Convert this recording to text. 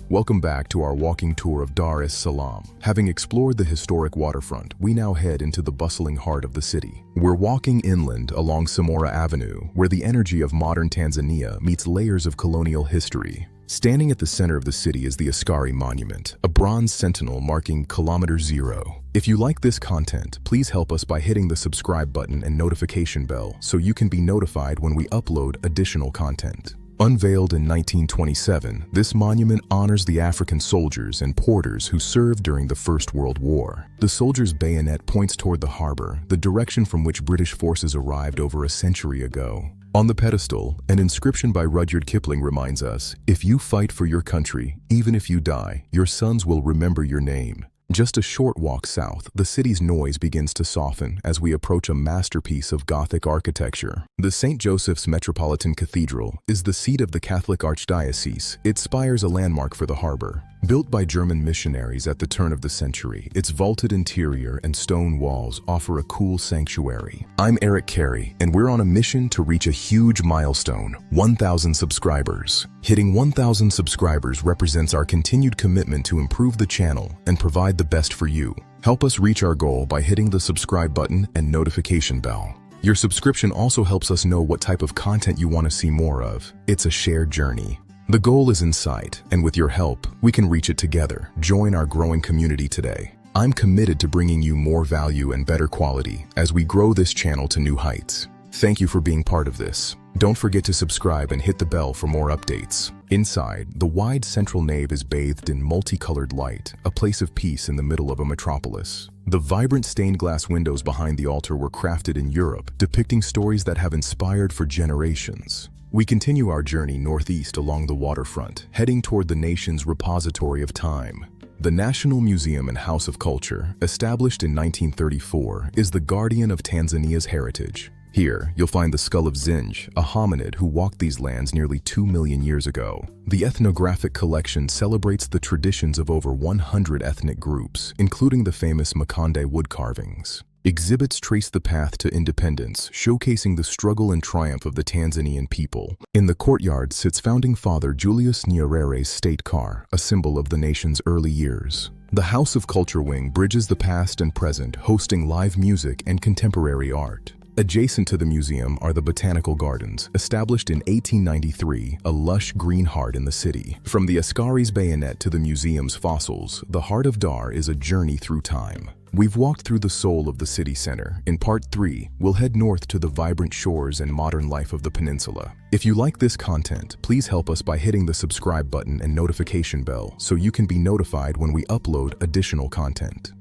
Welcome back to our walking tour of Daresalaam. Having explored the historic waterfront, we now head into the bustling heart of the city. We're walking inland along Samora Avenue, where the energy of modern Tanzania meets layers of colonial history. Standing at the center of the city is the Askari Monument, a bronze sentinel marking Kilometer Zero. If you like this content, please help us by hitting the subscribe button and notification bell so you can be notified when we upload additional content. Unveiled in 1927, this monument honors the African soldiers and porters who served during the First World War. The soldier's bayonet points toward the harbor, the direction from which British forces arrived over a century ago. On the pedestal, an inscription by Rudyard Kipling reminds us, "If you fight for your country, even if you die, your sons will remember your name." Just a short walk south, the city's noise begins to soften as we approach a masterpiece of Gothic architecture. The St. Joseph's Metropolitan Cathedral is the seat of the Catholic Archdiocese. Its spires a landmark for the harbor. Built by German missionaries at the turn of the century, its vaulted interior and stone walls offer a cool sanctuary. I'm Eric Carey, and we're on a mission to reach a huge milestone, 1,000 subscribers. Hitting 1,000 subscribers represents our continued commitment to improve the channel and provide the best for you. Help us reach our goal by hitting the subscribe button and notification bell. Your subscription also helps us know what type of content you want to see more of. It's a shared journey. The goal is in sight, and with your help, we can reach it together. Join our growing community today. I'm committed to bringing you more value and better quality as we grow this channel to new heights. Thank you for being part of this. Don't forget to subscribe and hit the bell for more updates. Inside, the wide central nave is bathed in multicolored light, a place of peace in the middle of a metropolis. The vibrant stained glass windows behind the altar were crafted in Europe, depicting stories that have inspired for generations. We continue our journey northeast along the waterfront, heading toward the nation's repository of time. The National Museum and House of Culture, established in 1934, is the guardian of Tanzania's heritage. Here, you'll find the skull of Zinj, a hominid who walked these lands nearly 2 million years ago. The ethnographic collection celebrates the traditions of over 100 ethnic groups, including the famous Makonde wood carvings. Exhibits trace the path to independence, showcasing the struggle and triumph of the Tanzanian people. In the courtyard sits founding father Julius Nyerere's state car, a symbol of the nation's early years. The House of Culture wing bridges the past and present, hosting live music and contemporary art. Adjacent to the museum are the Botanical Gardens, established in 1893, a lush green heart in the city. From the Askari's bayonet to the museum's fossils, the Heart of Dar is a journey through time. We've walked through the soul of the city center. In part 3, we'll head north to the vibrant shores and modern life of the peninsula. If you like this content, please help us by hitting the subscribe button and notification bell so you can be notified when we upload additional content.